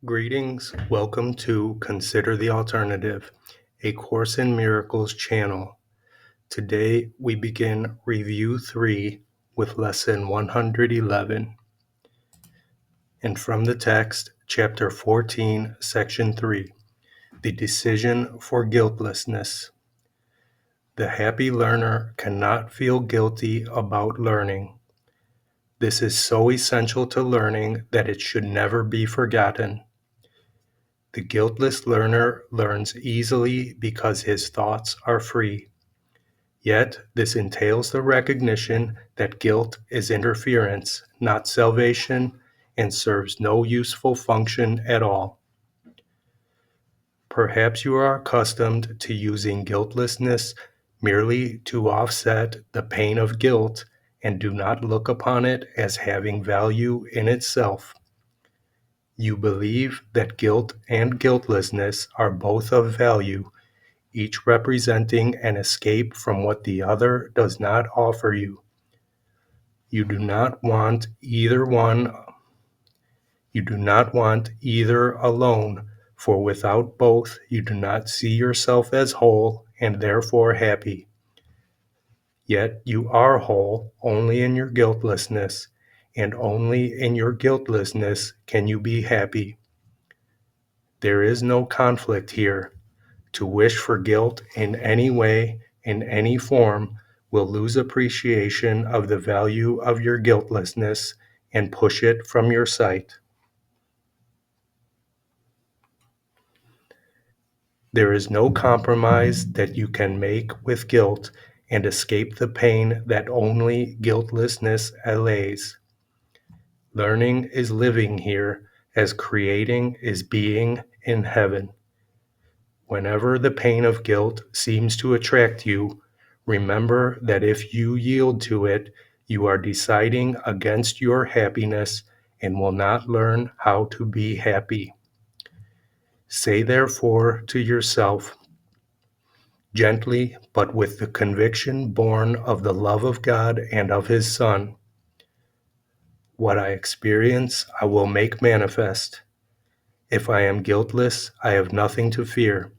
Greetings, welcome to Consider the Alternative, a Course in Miracles channel. Today we begin Review 3 with Lesson 111. And from the text, Chapter 14, Section 3, The Decision for Guiltlessness. The happy learner cannot feel guilty about learning. This is so essential to learning that it should never be forgotten. The guiltless learner learns easily because his thoughts are free. Yet, this entails the recognition that guilt is interference, not salvation, and serves no useful function at all. Perhaps you are accustomed to using guiltlessness merely to offset the pain of guilt and do not look upon it as having value in itself. You believe that guilt and guiltlessness are both of value, each representing an escape from what the other does not offer you. You do not want either one. You do not want either alone, for without both you do not see yourself as whole and therefore happy. Yet you are whole only in your guiltlessness, and only in your guiltlessness can you be happy. There is no conflict here. To wish for guilt in any way, in any form, will lose appreciation of the value of your guiltlessness and push it from your sight. There is no compromise that you can make with guilt and escape the pain that only guiltlessness allays. Learning is living here as creating is being in heaven. Whenever the pain of guilt seems to attract you, remember that if you yield to it, you are deciding against your happiness and will not learn how to be happy. Say therefore to yourself, gently but with the conviction born of the love of God and of His Son, what I experience I will make manifest. If I am guiltless, I have nothing to fear.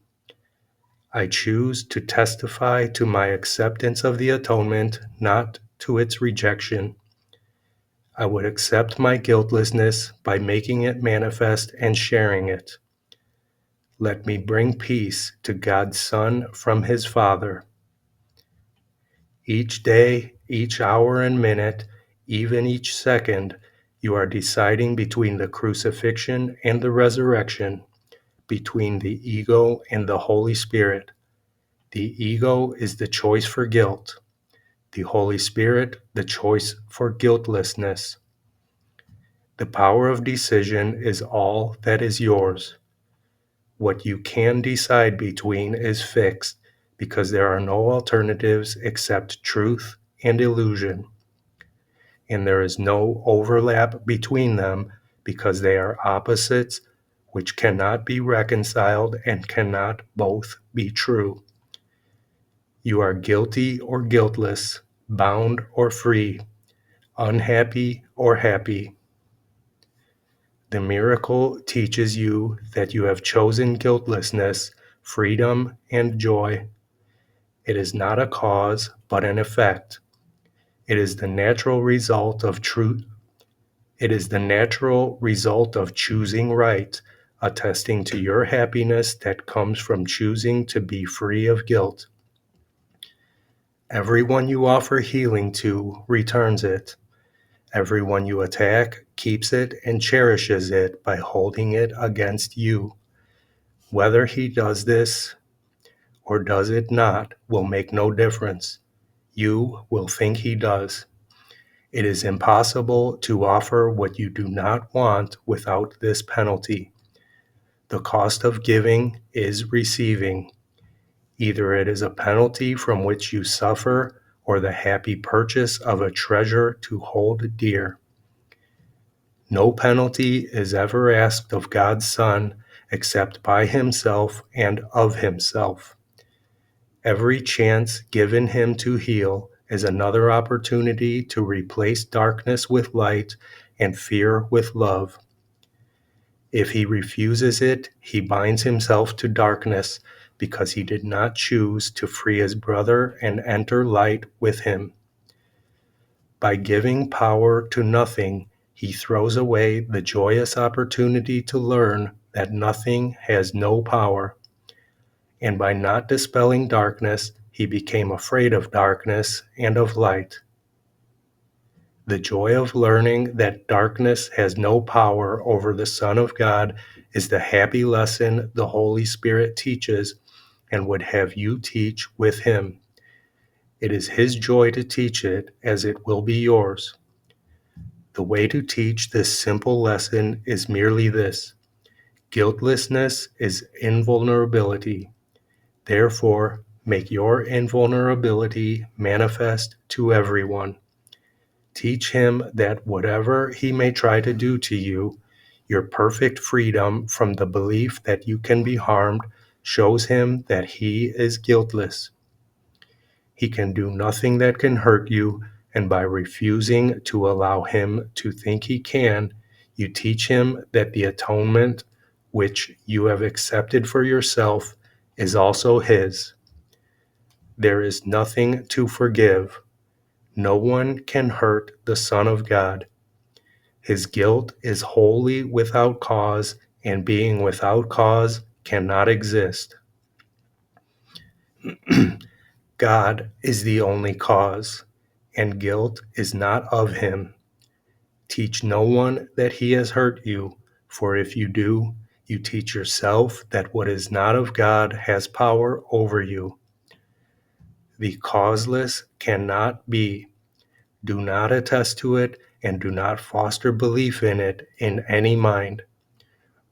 I choose to testify to my acceptance of the atonement, not to its rejection. I would accept my guiltlessness by making it manifest and sharing it. Let me bring peace to God's Son from His Father. Each day, each hour and minute, even each second, you are deciding between the crucifixion and the resurrection, between the ego and the Holy Spirit. The ego is the choice for guilt. The Holy Spirit, the choice for guiltlessness. The power of decision is all that is yours. What you can decide between is fixed because there are no alternatives except truth and illusion. And there is no overlap between them because they are opposites which cannot be reconciled and cannot both be true. You are guilty or guiltless, bound or free, unhappy or happy. The miracle teaches you that you have chosen guiltlessness, freedom, and joy. It is not a cause, but an effect. It is the natural result of truth. It is the natural result of choosing right, attesting to your happiness that comes from choosing to be free of guilt. Everyone you offer healing to returns it. Everyone you attack keeps it and cherishes it by holding it against you. Whether he does this or does it not will make no difference. You will think he does. It is impossible to offer what you do not want without this penalty. The cost of giving is receiving. Either it is a penalty from which you suffer or the happy purchase of a treasure to hold dear. No penalty is ever asked of God's Son except by Himself and of Himself. Every chance given Him to heal is another opportunity to replace darkness with light and fear with love. If he refuses it, he binds himself to darkness because he did not choose to free his brother and enter light with him. By giving power to nothing, he throws away the joyous opportunity to learn that nothing has no power. And by not dispelling darkness, he became afraid of darkness and of light. The joy of learning that darkness has no power over the Son of God is the happy lesson the Holy Spirit teaches and would have you teach with him. It is his joy to teach it, as it will be yours. The way to teach this simple lesson is merely this: guiltlessness is invulnerability. Therefore, make your invulnerability manifest to everyone. Teach him that whatever he may try to do to you, your perfect freedom from the belief that you can be harmed shows him that he is guiltless. He can do nothing that can hurt you, and by refusing to allow him to think he can, you teach him that the atonement which you have accepted for yourself is also his. There is nothing to forgive. No one can hurt the Son of God. His guilt is wholly without cause, and being without cause cannot exist. God is the only cause, and guilt is not of him. Teach no one that he has hurt you, for if you do, you teach yourself that what is not of God has power over you. The causeless cannot be. Do not attest to it, and do not foster belief in it in any mind.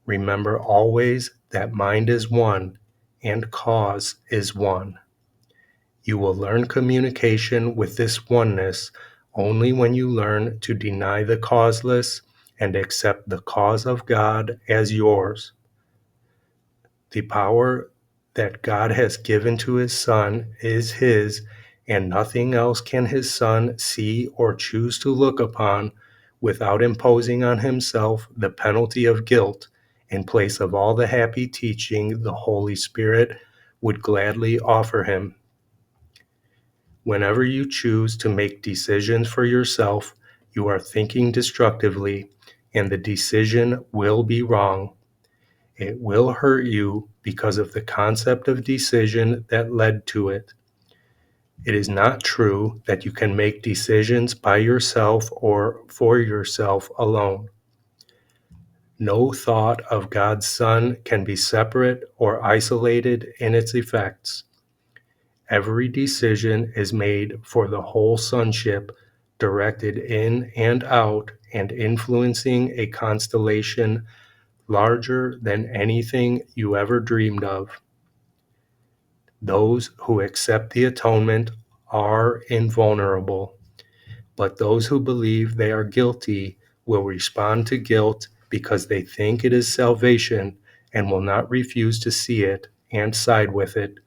Remember always that mind is one, and cause is one. You will learn communication with this oneness only when you learn to deny the causeless and accept the cause of God as yours. The power that God has given to his Son is his, and nothing else can his Son see or choose to look upon without imposing on himself the penalty of guilt in place of all the happy teaching the Holy Spirit would gladly offer him. Whenever you choose to make decisions for yourself, you are thinking destructively, and the decision will be wrong. It will hurt you because of the concept of decision that led to it. It is not true that you can make decisions by yourself or for yourself alone. No thought of God's Son can be separate or isolated in its effects. Every decision is made for the whole sonship, directed in and out and influencing a constellation larger than anything you ever dreamed of. Those who accept the atonement are invulnerable, but those who believe they are guilty will respond to guilt because they think it is salvation and will not refuse to see it and side with it.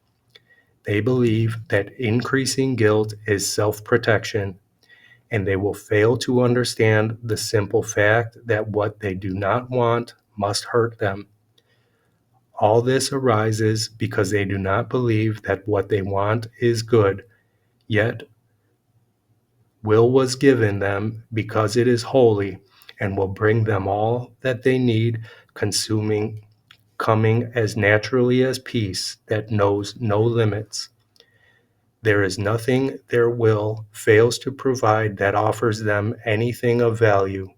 They believe that increasing guilt is self-protection, and they will fail to understand the simple fact that what they do not want must hurt them. All this arises because they do not believe that what they want is good, yet will was given them because it is holy and will bring them all that they need, coming as naturally as peace that knows no limits. There is nothing their will fails to provide that offers them anything of value.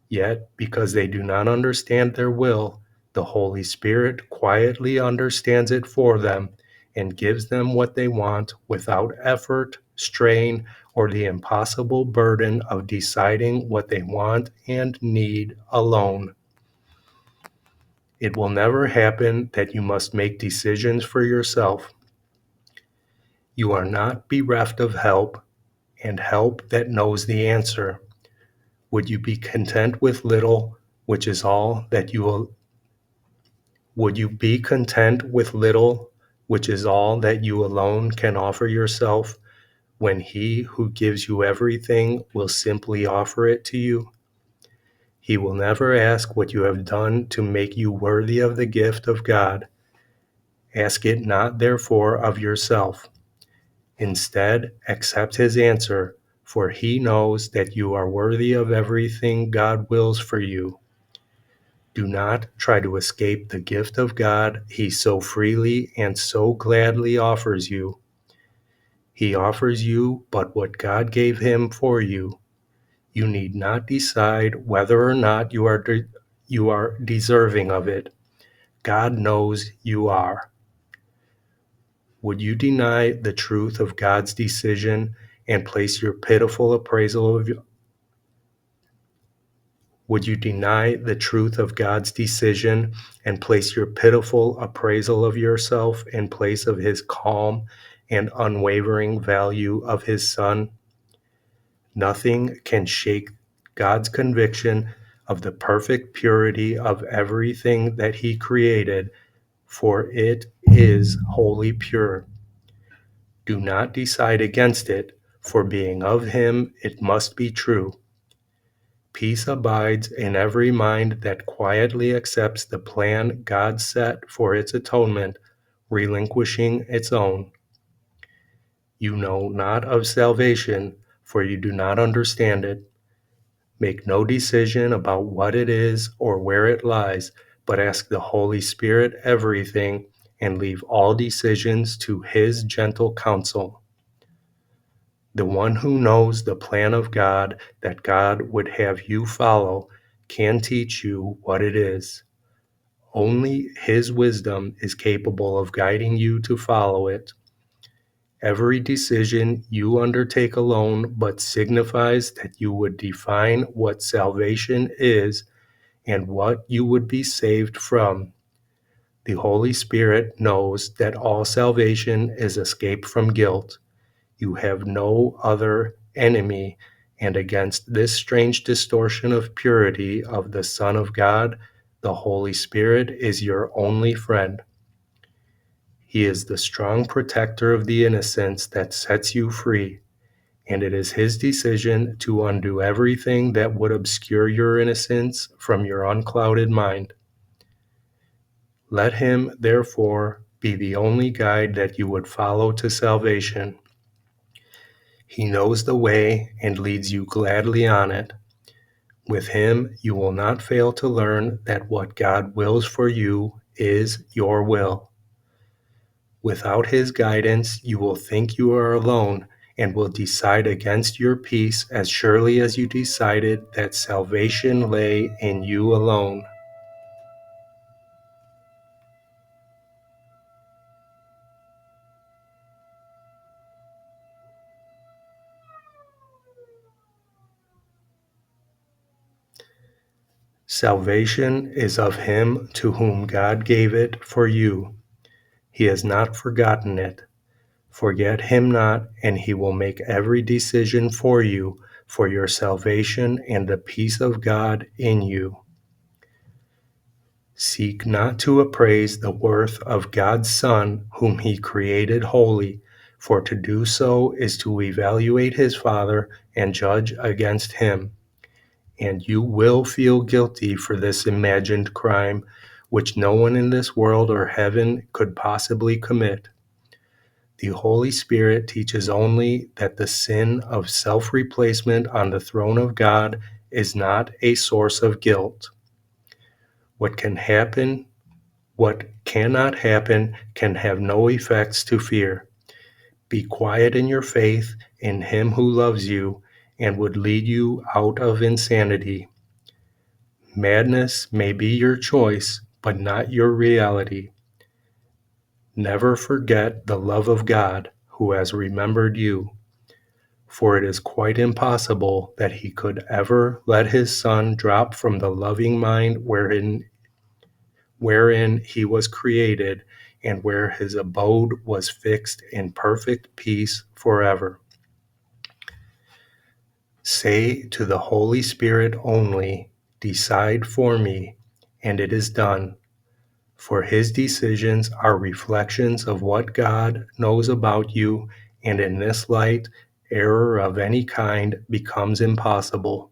Yet, because they do not understand their will, the Holy Spirit quietly understands it for them and gives them what they want without effort, strain, or the impossible burden of deciding what they want and need alone. It will never happen that you must make decisions for yourself. You are not bereft of help, and help that knows the answer. Would you be content with little, which is all that you will? Would you be content with little, which is all that you alone can offer yourself, when he who gives you everything will simply offer it to you? He will never ask what you have done to make you worthy of the gift of God. Ask it not, therefore, of yourself. Instead, accept his answer, for he knows that you are worthy of everything God wills for you. Do not try to escape the gift of God he so freely and so gladly offers you. He offers you but what God gave him for you. You need not decide whether or not you are deserving of it. God knows you are. Would you deny the truth of God's decision and place your pitiful appraisal of Would you deny the truth of God's decision and place your pitiful appraisal of yourself in place of his calm and unwavering value of his Son? Nothing can shake God's conviction of the perfect purity of everything that he created, for it is wholly pure. Do not decide against it, for being of him it must be true. Peace abides in every mind that quietly accepts the plan God set for its atonement, relinquishing its own. You know not of salvation, for you do not understand it. Make no decision about what it is or where it lies, but ask the Holy Spirit everything and leave all decisions to his gentle counsel. The one who knows the plan of God that God would have you follow can teach you what it is. Only his wisdom is capable of guiding you to follow it. Every decision you undertake alone but signifies that you would define what salvation is and what you would be saved from. The Holy Spirit knows that all salvation is escape from guilt. You have no other enemy, and against this strange distortion of purity of the Son of God, the Holy Spirit is your only friend. He is the strong protector of the innocence that sets you free, and it is his decision to undo everything that would obscure your innocence from your unclouded mind. Let him, therefore, be the only guide that you would follow to salvation. He knows the way and leads you gladly on it. With him, you will not fail to learn that what God wills for you is your will. Without his guidance, you will think you are alone and will decide against your peace as surely as you decided that salvation lay in you alone. Salvation is of him to whom God gave it for you. He has not forgotten it. Forget him not, and he will make every decision for you, for your salvation and the peace of God in you. Seek not to appraise the worth of God's Son, whom he created holy, for to do so is to evaluate his Father and judge against him. And you will feel guilty for this imagined crime, which no one in this world or heaven could possibly commit. The Holy Spirit teaches only that the sin of self-replacement on the throne of God is not a source of guilt. What can happen, what cannot happen, can have no effects to fear. Be quiet in your faith in him who loves you and would lead you out of insanity. Madness may be your choice, but not your reality. Never forget the love of God who has remembered you, for it is quite impossible that he could ever let his Son drop from the loving mind wherein he was created and where his abode was fixed in perfect peace forever. Say to the Holy Spirit only, "Decide for me," and it is done. For his decisions are reflections of what God knows about you, and in this light, error of any kind becomes impossible.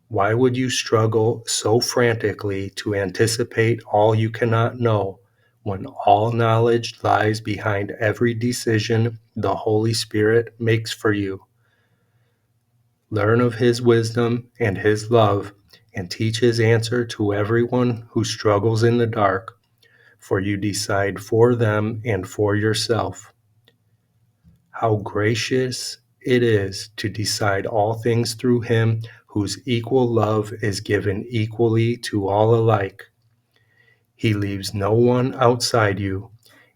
Why would you struggle so frantically to anticipate all you cannot know when all knowledge lies behind every decision the Holy Spirit makes for you? Learn of His wisdom and His love, and teach His answer to everyone who struggles in the dark, for you decide for them and for yourself. How gracious it is to decide all things through Him whose equal love is given equally to all alike. He leaves no one outside you,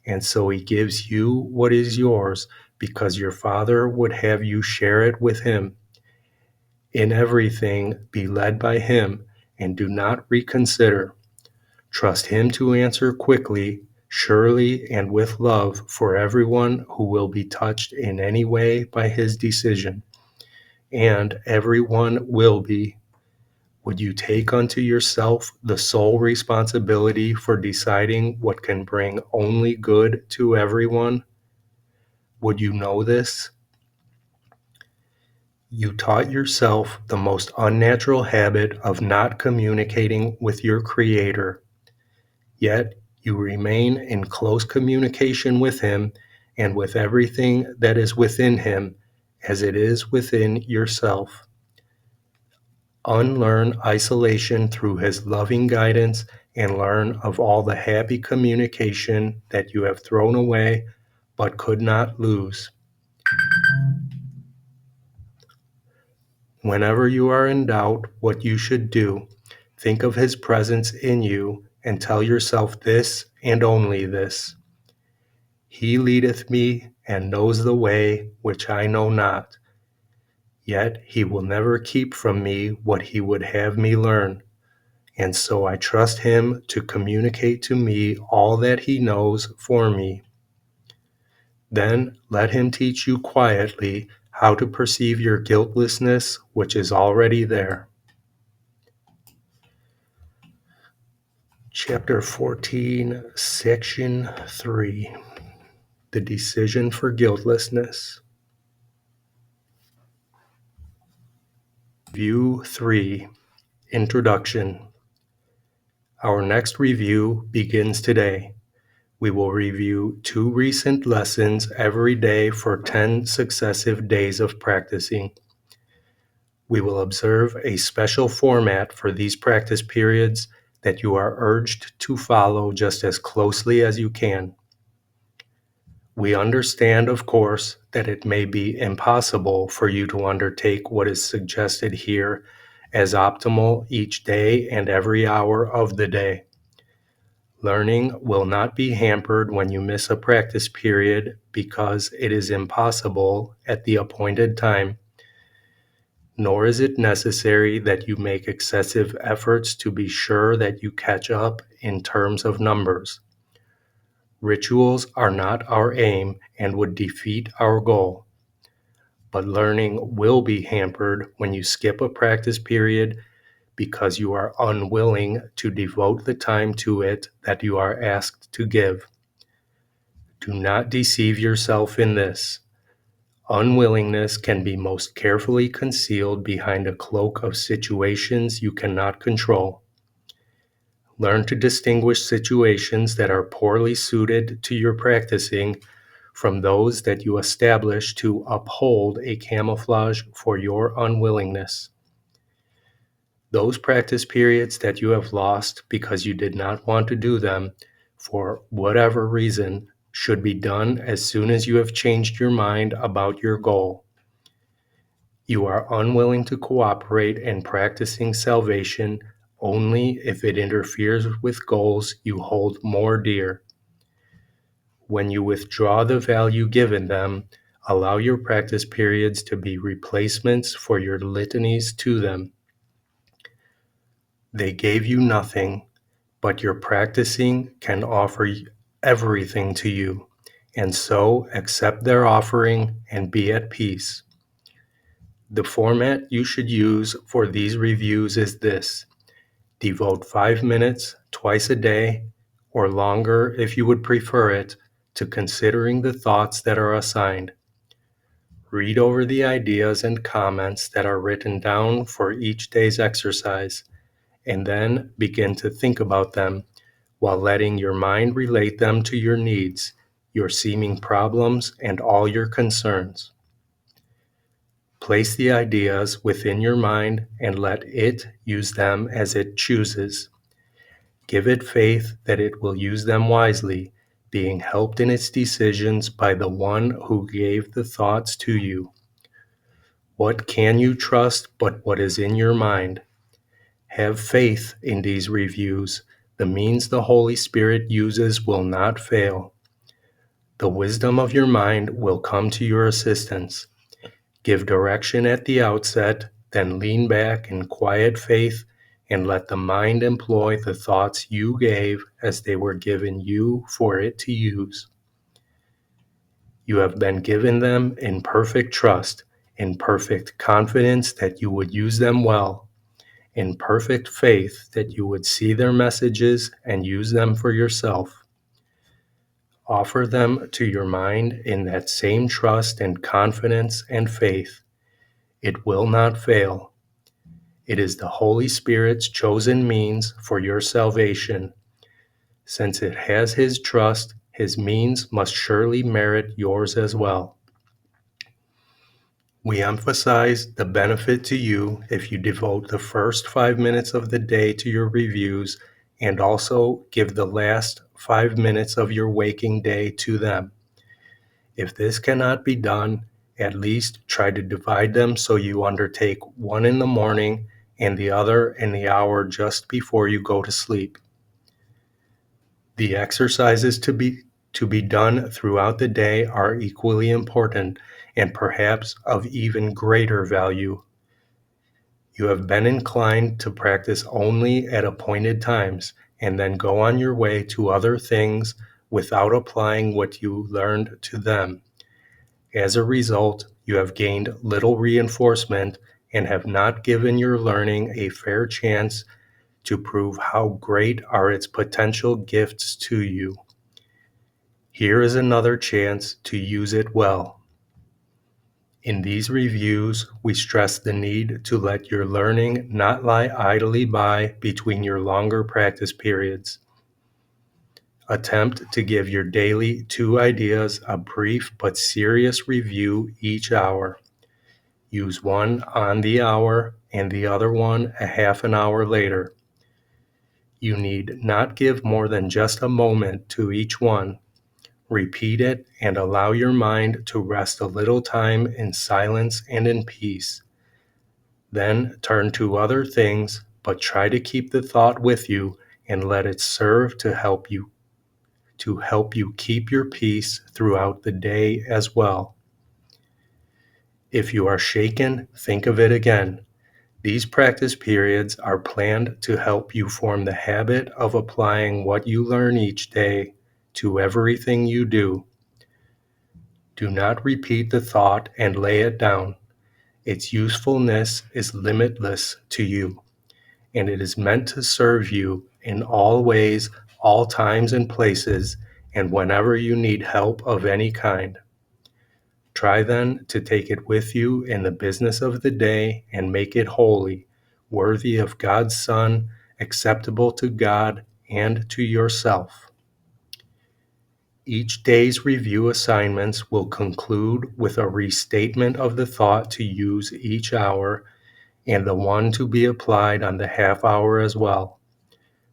and so He gives you what is yours because your Father would have you share it with Him. In everything, be led by Him and do not reconsider. Trust Him to answer quickly, surely, and with love for everyone who will be touched in any way by His decision. And everyone will be. Would you take unto yourself the sole responsibility for deciding what can bring only good to everyone? Would you know this? You taught yourself the most unnatural habit of not communicating with your Creator. Yet you remain in close communication with Him and with everything that is within Him as it is within yourself. Unlearn isolation through His loving guidance and learn of all the happy communication that you have thrown away but could not lose. Whenever you are in doubt what you should do, think of His presence in you and tell yourself this and only this: He leadeth me and knows the way which I know not. Yet He will never keep from me what He would have me learn. And so I trust Him to communicate to me all that He knows for me. Then let Him teach you quietly how to perceive your guiltlessness, which is already there. Chapter 14, Section 3, The Decision for Guiltlessness. Review 3, Introduction. Our next review begins today. We will review 2 recent lessons every day for 10 successive days of practicing. We will observe a special format for these practice periods that you are urged to follow just as closely as you can. We understand, of course, that it may be impossible for you to undertake what is suggested here as optimal each day and every hour of the day. Learning will not be hampered when you miss a practice period because it is impossible at the appointed time, nor is it necessary that you make excessive efforts to be sure that you catch up in terms of numbers. Rituals are not our aim and would defeat our goal. But learning will be hampered when you skip a practice period because you are unwilling to devote the time to it that you are asked to give. Do not deceive yourself in this. Unwillingness can be most carefully concealed behind a cloak of situations you cannot control. Learn to distinguish situations that are poorly suited to your practicing from those that you establish to uphold a camouflage for your unwillingness. Those practice periods that you have lost because you did not want to do them, for whatever reason, should be done as soon as you have changed your mind about your goal. You are unwilling to cooperate in practicing salvation only if it interferes with goals you hold more dear. When you withdraw the value given them, allow your practice periods to be replacements for your litanies to them. They gave you nothing, but your practicing can offer everything to you, and so accept their offering and be at peace. The format you should use for these reviews is this: devote 5 minutes twice a day, or longer if you would prefer it, to considering the thoughts that are assigned. Read over the ideas and comments that are written down for each day's exercise, and then begin to think about them while letting your mind relate them to your needs, your seeming problems, and all your concerns. Place the ideas within your mind and let it use them as it chooses. Give it faith that it will use them wisely, being helped in its decisions by the one who gave the thoughts to you. What can you trust but what is in your mind? Have faith in these reviews. The means the Holy Spirit uses will not fail. The wisdom of your mind will come to your assistance. Give direction at the outset, then lean back in quiet faith and let the mind employ the thoughts you gave as they were given you for it to use. You have been given them in perfect trust, in perfect confidence that you would use them well, in perfect faith that you would see their messages and use them for yourself. Offer them to your mind in that same trust and confidence and faith. It will not fail. It is the Holy Spirit's chosen means for your salvation. Since it has His trust, His means must surely merit yours as well. We emphasize the benefit to you if you devote the first 5 minutes of the day to your reviews and also give the last 5 minutes of your waking day to them. If this cannot be done, at least try to divide them so you undertake one in the morning and the other in the hour just before you go to sleep. The exercises to be done throughout the day are equally important and perhaps of even greater value. You have been inclined to practice only at appointed times and then go on your way to other things without applying what you learned to them. As a result, you have gained little reinforcement and have not given your learning a fair chance to prove how great are its potential gifts to you. Here is another chance to use it well. In these reviews, we stress the need to let your learning not lie idly by between your longer practice periods. Attempt to give your daily 2 ideas a brief but serious review each hour. Use one on the hour and the other one a half an hour later. You need not give more than just a moment to each one. Repeat it and allow your mind to rest a little time in silence and in peace. Then turn to other things, but try to keep the thought with you and let it serve to help you keep your peace throughout the day as well. If you are shaken, think of it again. These practice periods are planned to help you form the habit of applying what you learn each day to everything you do. Do not repeat the thought and lay it down. Its usefulness is limitless to you, and it is meant to serve you in all ways, all times and places, and whenever you need help of any kind. Try then to take it with you in the business of the day and make it holy, worthy of God's Son, acceptable to God and to yourself. Each day's review assignments will conclude with a restatement of the thought to use each hour and the one to be applied on the half hour as well.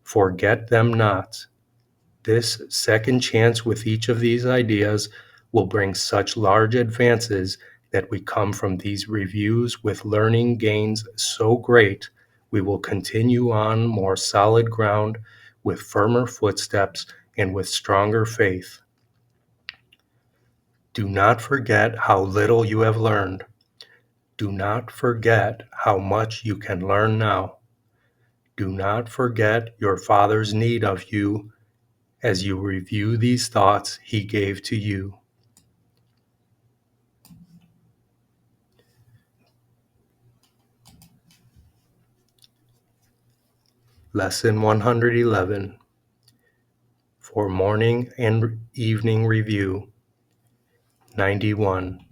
Forget them not. This second chance with each of these ideas will bring such large advances that we come from these reviews with learning gains so great, we will continue on more solid ground with firmer footsteps and with stronger faith. Do not forget how little you have learned. Do not forget how much you can learn now. Do not forget your Father's need of you as you review these thoughts He gave to you. Lesson 111 for morning and evening review. 91.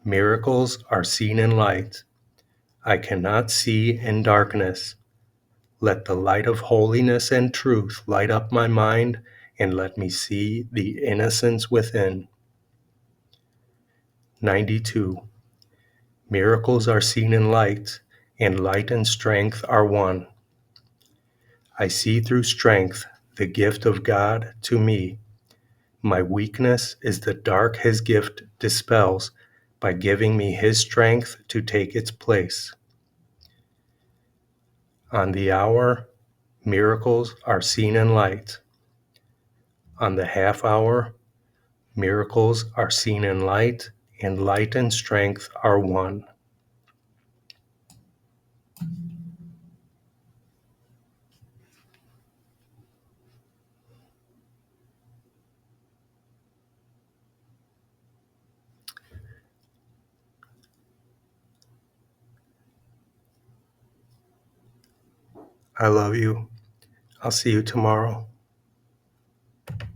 Miracles are seen in light. I cannot see in darkness. Let the light of holiness and truth light up my mind, and let me see the innocence within. 92. Miracles are seen in light, and light and strength are one. I see through strength the gift of God to me. My weakness is the dark His gift dispels by giving me His strength to take its place. On the hour, miracles are seen in light. On the half hour, miracles are seen in light, and light and strength are one. I love you. I'll see you tomorrow.